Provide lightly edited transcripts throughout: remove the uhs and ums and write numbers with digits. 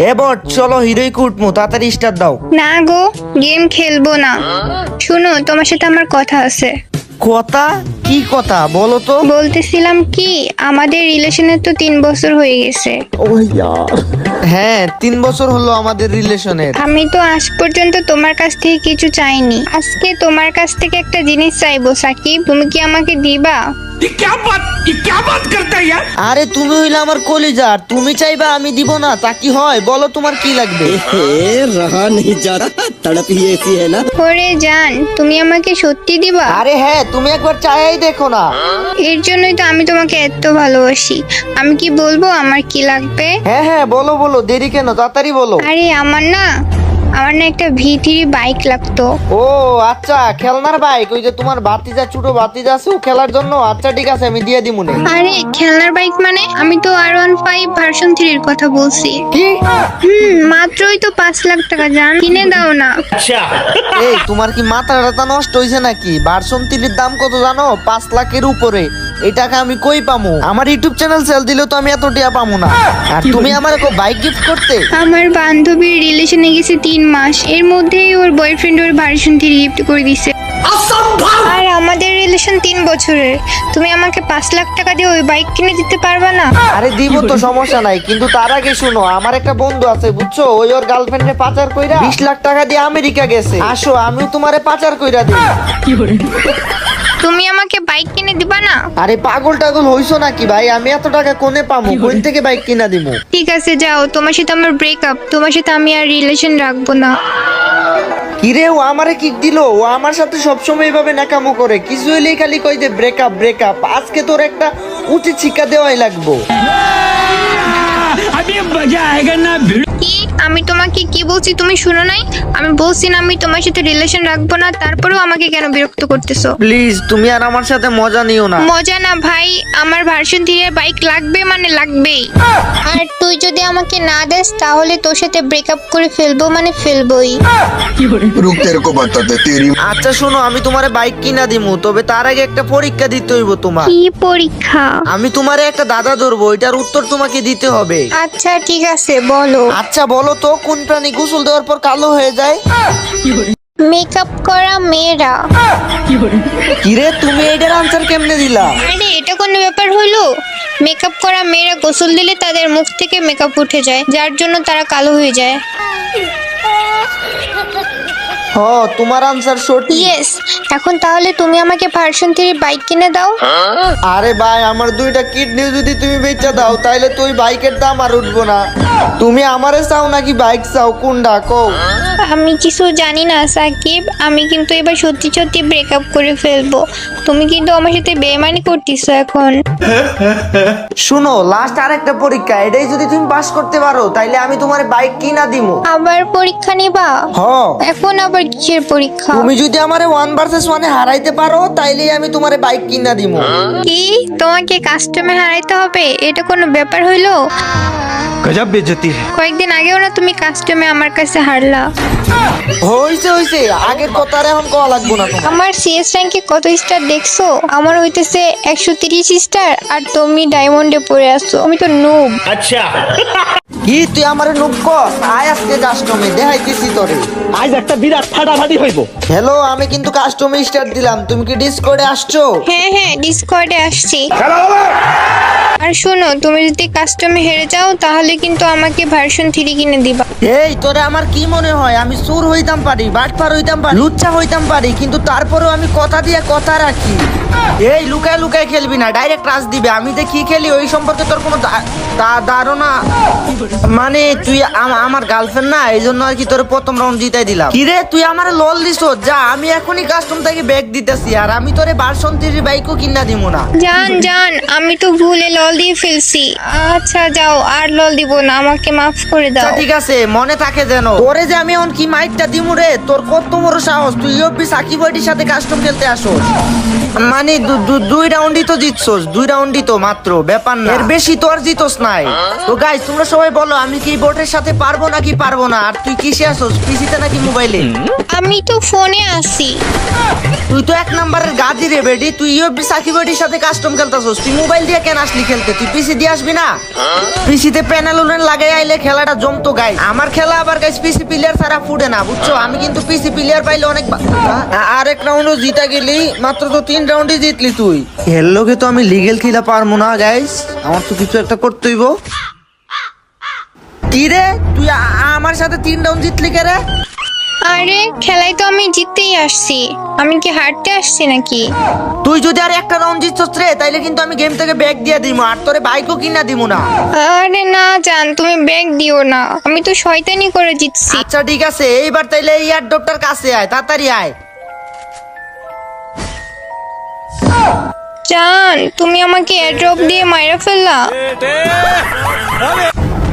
এবার চলো হিরোই কুটমু, তাড়াতাড়ি স্টার্ট দাও। না গো, গেম খেলবো না। শুনো, তোমার সাথে আমার কথা আছে। কথা? কি কথা বলো তো? বলতেছিলাম কি, আমাদের রিলেশনের তো 3 বছর হয়ে গেছে। হ্যাঁ 3 বছর হলো আমাদের রিলেশনের। আমি তো আজ পর্যন্ত তোমার কাছ থেকে কিছু চাইনি। আজকে তোমার কাছ থেকে একটা জিনিস চাইবো সাকিব, তুমি কি আমাকে দিবা? क्या बात करता है यार। আরে তুমি হইলে আমার কলিজা, তুমি চাইবা আমি দিব না তা কি হয়? বলো তোমার কি লাগবে? रहा नहीं जा रहा, तड़प ही ऐसी है ना। ওরে জান, তুমি আমাকে সত্যি দিবা? আরে হ্যাঁ, তুমি একবার চাইয়াই দেখো না। এর জন্যই তো আমি তোমাকে এত ভালোবাসি। আমি কি বলবো আমার কি লাগবে? হ্যাঁ হ্যাঁ বলো বলো, দেরি কেন, তাড়াতাড়ি বলো। আরে আমার না একটা V3 বাইক লাগতো। ও আচ্ছা, খেলনার বাইক, ওই যে তোমার ভাতিজা, ছোট ভাতিজা আছে ও খেলার জন্য। আচ্ছা ঠিক আছে, আমি দিয়ে দিমুনে। আরে খেলনার বাইক মানে? আমি তো R15 ভার্সন 3 এর কথা বলছি। কি? মাত্রই তো 5 লাখ টাকা, জান, কিনে দাও না। এই তোমার কি মাথা টাথা নষ্ট হইছে নাকি? ভার্সন 3 এর দাম কত জানো? 5 লাখের উপরে। এই টাকা আমি কই পামু? আমার ইউটিউব চ্যানেল সেল দিলেও তো আমি এত টাকা পামু না। আর তুমি আমারে বাইক গিফট করতে? আমার বান্ধবীর রিলেশনে গেছে 3 মাস, এর মধ্যেই ওর বয়ফ্রেন্ড ওর ভার্সন 3 গিফট করে দিছে। আর আমাদের রিলেশন 3 বছরের। তুমি আমাকে 5 লাখ টাকা দিয়ে ওই বাইক কিনে দিতে পারবা না? আরে দিব তো, সমস্যা নাই, কিন্তু তার আগে শুনো, আমার একটা বন্ধু আছে বুঝছো, ওই ওর গার্লফ্রেন্ডে পাচার কইরা 20 লাখ টাকা দিয়ে আমেরিকা গেছে। আসো আমিও তোমারে পাচার কইরা দিই। তুমি আমাকে বাইক কিনে দিবা না? আরে পাগল টাগল হইছো নাকি ভাই? আমি এত টাকা কোনে পামু? কোন থেকে বাইক কিনা দিমু? ঠিক আছে যাও, তোমার সাথে আমার ব্রেকআপ। তোমার সাথে আমি আর রিলেশন রাখবো না। কিরে, ও আমারে কিক দিলো? ও আমার সাথে সবসময় এইভাবে নাকামো করে, কিছু হইলেই খালি কই যে ব্রেকআপ ব্রেকআপ। আজকে তোর একটা উচিত শিক্ষা দেওয়াই লাগবো। अभी मजा आएगा ना भिड़ो। কি? আমি তোমাকে কি বলছি তুমি শুনো নাই? আমি বলছি না আমি তোমার সাথে রিলেশন রাখবো না, তারপরেও আমাকে কেন বিরক্ত করতেছো? প্লিজ তুমি আর আমার সাথে মজা নিও না। মজা না ভাই, আমার ভার্সন 3 এর বাইক লাগবে মানে লাগবেই। আর তুই যদি আমাকে না দেস তাহলে তোর সাথে ব্রেকআপ করে ফেলবো মানে ফেলবোই। रुक तेरे को बताते तेरी আচ্ছা শোনো, আমি তোমারে বাইক কিনা দিমু, তবে তার আগে একটা পরীক্ষা দিতে হইব তোমার। কি পরীক্ষা? আমি তোমারে একটা দাদা ধরবো, এটার উত্তর তোমাকে দিতে হবে। আচ্ছা ঠিক আছে, বলো। আচ্ছা বলো তো, কোন প্রাণী গোসল দেওয়ার পর কালো হয়ে যায়? মেকআপ করা মেয়েরা। কিরে, তুমি এটার আনসার কেমনে দিলা? আরে এটা কোনো ব্যাপার হলো? মেকআপ করা মেয়েরা গোসল দিলে তাদের মুখ থেকে মেকআপ উঠে যায়, যার জন্য তারা কালো হয়ে যায়। হ, তোমার আনসার সঠিক। ইয়েস। এখন তাহলে তুমি আমাকে ভার্সন 3 বাইক কিনে দাও। আরে ভাই, আমার 2টা কিডনি যদি তুমি বেচা দাও তাইলে তো ওই বাইকের দাম আর উঠবো না। তুমি আমারে চাও নাকি বাইক চাও, কোনটা কও? আমি কিছু জানি না সাকিব, আমি কিন্তু এবার সত্যি সত্যি ব্রেকআপ করে ফেলবো। তুমি কিন্তু আমার সাথে বেইমানি করতেছো এখন। শুনো, লাস্ট আরেকটা পরীক্ষা, এটাই যদি তুমি পাস করতে পারো তাইলে আমি তোমার বাইক কিনা দিমু। আবার পরীক্ষা নিবা? হ, এখন আবার কিসের পরীক্ষা? তুমি যদি আমারে 1 ভার্সেস 1 হারাইতে পারো তাইলে আমি তোমারে বাইক কিনা দিমু। কি? তোমাকে কাস্টমে হারাইতে হবে? এটা কোনো ব্যাপার হইলো? गजब बेइज्जती है। কয়েকদিন আগেও না তুমি কাস্টমে আমার কাছে হারলা। হইছে হইছে, আগের কথা আর এখন কওয়া লাগবো না তোমার। আমার CS র্যাঙ্কে কত স্টার দেখছো? আমার হইতেছে 130 স্টার, আর তুমি ডায়মন্ডে পড়ে আছো। আমি তো নুব। কি তুই আমারে নুব কস? আয় আজকে কাস্টমে দেখাইতেছি তোরে। आज একটা বিরাট ফাটাফাটি হইব। হ্যালো, আমি কিন্তু কাস্টমে স্টার্ট দিলাম, তুমি কি ডিসকর্ডে আসছো? হ্যাঁ হ্যাঁ, ডিসকর্ডে আসছি। আর শোনো, তুমি যদি কাস্টমে হেরে যাও তাহলে কিন্তু আমাকে ভার্সন 3 কিনে দিবা। এই তোরে আমার কি মনে হয় আমি চোর হইতাম পারি, বাটপার হইতাম পারি, লুচ্চা হইতাম পারি, কিন্তু তারপরেও আমি কথা দিয়ে কথা রাখি। এই লুকায় লুকায় খেলবি না, ডাইরেক্ট রাজ দিবে। আমি যে কি খেলি ওই সম্পর্কে তোর কোনো ধারণা? মানে তুই আমার গার্লফ্রেন্ড না, এই জন্য আর কি তোর প্রথম রাউন্ড জিতাই দিলাম। কিরে, তুই আমারে লল দিছ? যা, আমি এখনই কাস্টম থেকে ব্যাগ দিতেছি, আর আমি তোরে ভার্সন 3 বাইকও কিনা দিব না। জান জান, আমি তো ভুলে লল দিয়ে ফেলছি। আচ্ছা যাও, আর লল দিব না, আমাকে মাফ করে দাও। আচ্ছা ঠিক আছে, মনে থাকে যেন। তোরে যে আমি এখন কি মাইকটা দিমু রে, তোর কত বড় সাহস? তুই ইউপি সাকিব ভাইটির সাথে কাস্টম খেলতে আসোস? মানে 2 রাউন্ডই তো জিতছোস, 2 রাউন্ডই তো মাত্র, ব্যাপার না, এর বেশি তো আর জিতোস নাই। তো গাইস, তোমরা সবাই বলো আমি কি বোটের সাথে পারবো নাকি পারবো না? আর তুই কিসে আসোস, পিসিতে নাকি মোবাইলে? আমি তো ফোনে আছি। তুই তো এক নাম্বারের গাজি রে বেডি, তুই ইউএফবি সাকিব বেডির সাথে কাস্টম খেলতাছস, তুই মোবাইল দিয়ে কেন আসলি খেলতে? তুই পিসি দিয়ে আসবি না? পিসিতে প্যানেল উনেন লাগাই আইলে খেলাটা জমতো গাই। আমার খেলা আবার গাইস পিসি প্লেয়ার ছাড়া ফুটে না, বুঝছো? আমি কিন্তু পিসি প্লেয়ার পাইলে অনেক আরেক রাউন্ডও জিতা গেলি, মাত্র তো 3 রাউন্ডই জিতলি তুই। এর লগে তো আমি লিগেল খেলা পারবো না গাইস, আমার তো কিছু একটা করতে হইব। কি রে তুই আমার সাথে 3 রাউন্ড জিতলি কে রে? আরে খেলায় তো আমি জিততেই আসছি, আমি কি হারতে আসছি নাকি? তুই যদি আর একটা রাউন্ড জিতছস রে তাইলে কিন্তু আমি গেম থেকে ব্যাগ দিয়ে দিমু, আর তোরে বাইকও কিনা দিমু না। আরে না জান, তুমি ব্যাগ দিও না, আমি তো শয়তানি করে জিতছি। আচ্ছা ঠিক আছে, এইবার তাইলে এই এয়ারড্রপটার কাছে আয়, তাড়াতাড়ি আয়। জান তুমি আমাকে এয়ারড্রপ দিয়ে মাইরা ফেললা।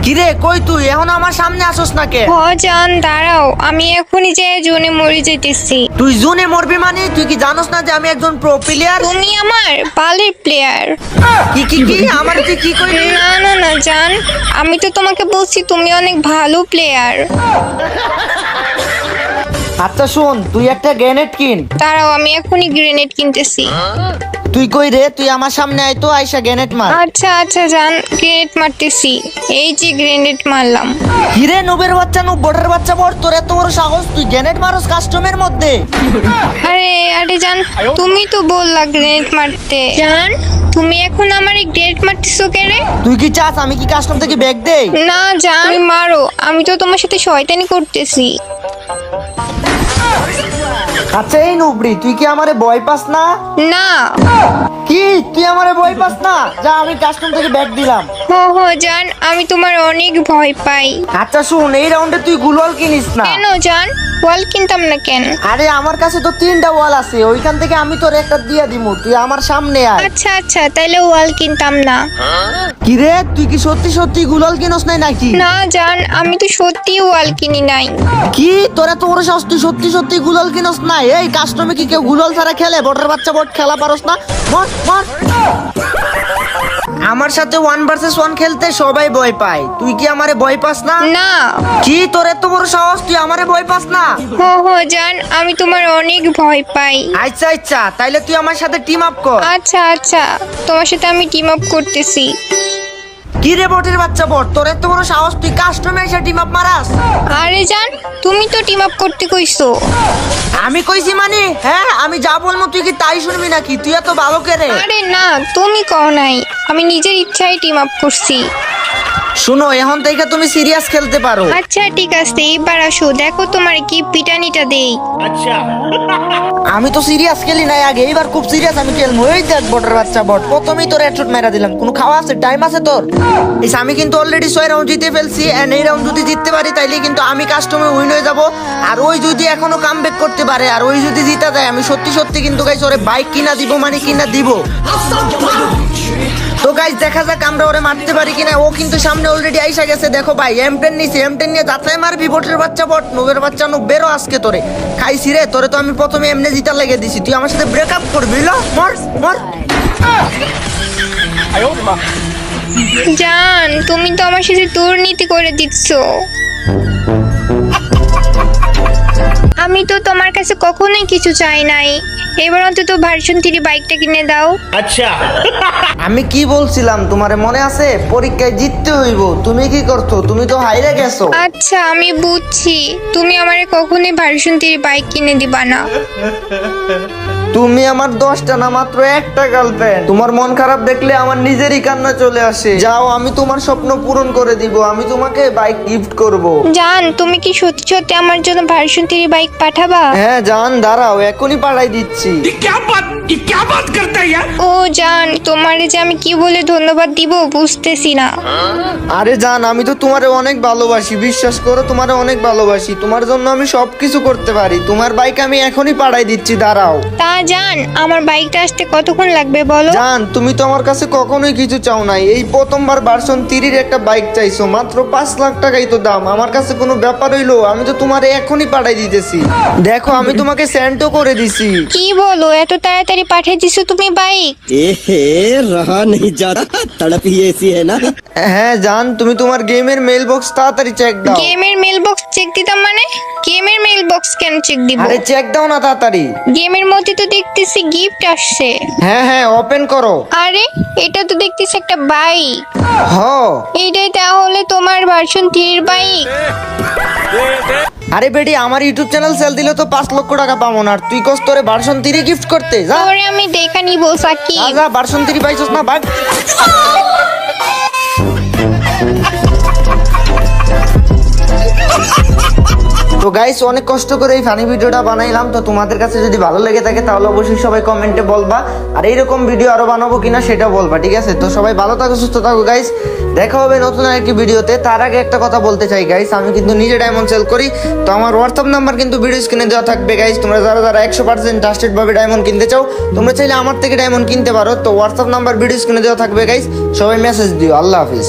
কিরে কই তুই, এখন আমার সামনে আসোস না কে? হ জান দাঁড়াও, আমি এখনই যে জোনে মরে যেতেছি। তুই জুনে মরবি মানে? তুই কি জানোস না যে আমি একজন প্রো প্লেয়ার? তুমি আমার বালের প্লেয়ার। কি কি কি আমার তুই কি কইলি? না না না জান, আমি তো তোমাকে বলছি তুমি অনেক ভালো প্লেয়ার। আচ্ছা শোন, তুই একটা গ্রেনেড কিন। দাঁড়াও আমি এখনই গ্রেনেড কিনতেছি। তুই কই রে? তুই আমার সামনে আয় তো, আইসা গ্রেনেড মার। আচ্ছা আচ্ছা জান, গ্রেনেড মারতেছি, এই যে গ্রেনেড মারলাম। কিরে নুবের বাচ্চা, নুব বোটের বাচ্চা বড়, তোর এত বড় সাহস, তুই গ্রেনেড মারস কাস্টমের মধ্যে? আরে আরে জান, তুমি তো বললা গ্রেনেড মারতে। জান তুমি এখন আমার গ্রেনেড মারতেছো কেন? তুই কি চাস আমি কি কাস্টম থেকে ব্যাগ দেই? না জান তুমি মারো, আমি তো তোমার সাথে শয়তানি করতেছি। আচ্ছা এই নুবড়ি, তুই কি আমারে ভয় পাস না? না। কি তুই আমারে ভয় পাস না? যা, আমি কাস্টম থেকে ব্যাগ দিলাম। হো হো জান, আমি তোমার অনেক ভয় পাই। আচ্ছা শুন, এই রাউন্ডে তুই গুলওয়াল কিনিস না। কেন জান, ওয়াল কিনতাম না কেন? আরে আমার কাছে তো 3টা ওয়াল আছে, ওইখান থেকে আমি তোর একটা দিয়ে দিমু, তুই আমার সামনে আয়। আচ্ছা আচ্ছা, তাইলে ওয়াল কিনতাম না। কি রে তুই কি সত্যি সত্যি গুলাল কিনস নাই নাকি? না জান, আমি তো সত্যি ওয়াল কিনি নাই। কি তোরা তো ওর সাহস, তুই সত্যি সত্যি গুলাল কিনস নাই? এই কাস্টমে কি কেউ গুলাল ছাড়া খেলে? বটের বাচ্চা বট খেলা পারস না? মর মর। আমার সাথে 1 ভার্সেস 1 খেলতে সবাই ভয় পায়, তুই কি আমারে ভয় পাস না? না। কি তোর এত বড় সাহস, তুই আমারে ভয় পাস না? হো হো জান, আমি তোমার অনেক ভয় পাই। আচ্ছা আচ্ছা, তাইলে তুই আমার সাথে টিম আপ কর। আচ্ছা আচ্ছা, তোমার সাথে আমি টিম আপ করতেছি। কি রে বটের বাচ্চা বট, তোর এত বড় সাহস, তুই কাস্টমে এসে টিম আপ মারাস? আরে জান, তুমি তো টিম আপ করতে কইছো। আমি কইছি মানে? হ্যাঁ আমি যা বলবো তুই কি তাই শুনবি নাকি? তুই এত ভালো কে রে? আরে না, তুমি কও নাই, আমি নিজের ইচ্ছায় টিম আপ করছি। শুনো, এখন থেকে তুমি সিরিয়াস খেলতে পারো। আচ্ছা ঠিক আছে, এবার আসো, দেখো তোমার কি পিটানিটা দেই। আমি তো সিরিয়াস খেলি নাই আগে, এবার খুব সিরিয়াস আমি খেলবো। এই দেখ বটের বাচ্চা বট, প্রথমেই তোর হেডশট মেরা দিলাম। কোনো খাওয়া আছে, টাইম আছে তোর? এই আমি কিন্তু অলরেডি 6 রাউন্ড জিতে ফেলছি, এন্ড এই রাউন্ড যদি জিততে পারি তাইলে কিন্তু আমি কাস্টমে উইন হয়ে যাব। আর ওই যদি এখনো কামব্যাক করতে পারে, আর ওই যদি জিতা যায়, আমি সত্যি সত্যি কিন্তু গাইস ওরে বাইক কিনা দিব, মানে কিনা দিব। তো গাইস দেখা যাক আমরা ওরে মারতে পারি কিনা। ও কিন্তু সামনে অলরেডি আইসা গেছে, দেখো ভাই M10 নিছি, M10 নিয়ে যাচাই মারবি বটের বাচ্চা বট। নুবের বাচ্চা নুব বেরো আজকে তোরে খাইছি রে। তোরে তো আমি প্রথমে এমনি জিতা লেগে দিছি, তুই আমার সাথে ব্রেকআপ করবি? ল মর মর। জান তুমি তো আমার সাথে দুর্নীতি করে দিচ্ছ। আমি তো তোমার কাছে কখনোই কিছু চাই নাই, এবার অন্তত ভার্সন 3 বাইকটা কিনে দাও। আমি কি বলছিলাম তোমারে মনে আছে? পরীক্ষায় জিততে হইব, তুমি কি করছো? তুমি তো হাইরে গেছো। আচ্ছা আমি বুঝছি, তুমি আমারে কখনোই ভার্সন 3 বাইক কিনে দিবা না। তুমি আমার 10টা না মাত্র একটা গার্লফ্রেন্ড। তোমার মন খারাপ দেখলে আমার নিজেরই কান্না চলে আসে। যাও, আমি তোমার স্বপ্ন পূরণ করে দিব, আমি তোমাকে বাইক গিফট করব। জান তুমি কি সত্যি সত্যি আমার জন্য ভার্সন 3 বাইক পাঠাবা? হ্যাঁ জান, দাঁড়াও এখনই পাঠাই দিচ্ছি। ये क्या बात करता है यार? ও জান, তোমারে যে আমি কি বলে ধন্যবাদ দিব বুঝতেছি না। আরে জান, আমি তো তোমারে অনেক ভালোবাসি, বিশ্বাস করো, তোমারে অনেক ভালোবাসি। তোমার জন্য আমি সবকিছু করতে পারি। তোমার বাইক আমি এখনই পাঠাই দিচ্ছি, দাঁড়াও। তা জান আমার বাইকটা আসতে কতক্ষণ লাগবে বলো? জান, তুমি তো আমার কাছে কখনোই কিছু চাও নাই, এই প্রথমবার ভার্সন 3 এর একটা বাইক চাইছো, মাত্র 5 লাখ টাকাই তো দাম। আমার কাছে কোনো ব্যাপার হইলো? আমি তো তোমারে এখনই পাঠাই দিতেছি, দেখো আমি তোমাকে সেন্ডও করে দিছি। কি বলো, এত তাড়াতাড়ি পাঠিয়ে দিছো তুমি বাইক? ए रहा नहीं जा रहा तड़प ही ऐसी है ना। হ্যাঁ জান, তুমি তোমার গেমের মেল বক্স তাড়াতাড়ি চেক দাও। গেমের মেল বক্স চেক দিতাম মানে? গেমের মেল বক্স কেন চেক দিব? আরে চেক দাও না তাড়াতাড়ি। গেমের মধ্যে তো দেখতেছি গিফট আসছে। হ্যাঁ হ্যাঁ, ওপেন করো। আরে এটা তো দেখতেছি একটা বাইক। হ, এইটাই তাহলে তোমার ভার্সন 3 এর বাইক? আরে বেডি, আমার ইউটিউব চ্যানেল সেল দিলে তো 5 লক্ষ টাকা পাবো না, আর তুই কস তোরে ভার্সন 3 গিফট করতে? যা তোরে আমি দেখা নিব সাকিব। যা, যা, ভার্সন 3 পাইছস না ভাগ। তো গাইস, অনেক কষ্ট করে এই ফানি ভিডিওটা বানাইলাম, তো তোমাদের কাছে যদি ভালো লেগে থাকে তাহলে অবশ্যই সবাই কমেন্টে বলবা, আর এইরকম ভিডিও আরো বানাবো কিনা সেটা বলবা, ঠিক আছে? তো সবাই ভালো থাকো, সুস্থ থাকো গাইস, দেখা হবে নতুন আরেকটি ভিডিওতে। তার আগে একটা কথা বলতে চাই গাইস, আমি কিন্তু নিজে ডায়মন্ড সেল করি, তো আমার হোয়াটসঅ্যাপ নাম্বার কিন্তু ভিডিও স্ক্রিনে দেওয়া থাকবে গাইস। তোমরা যারা যারা 100% ট্রাস্টেড ভাবে ডায়মন্ড কিনতে চাও, তোমরা চাইলে আমার থেকে ডায়মন্ড কিনতে পারো, তো হোয়াটসঅ্যাপ নাম্বার ভিডিও স্ক্রিনে দেওয়া থাকবে গাইস, সবাই মেসেজ দিও। আল্লাহ হাফিজ।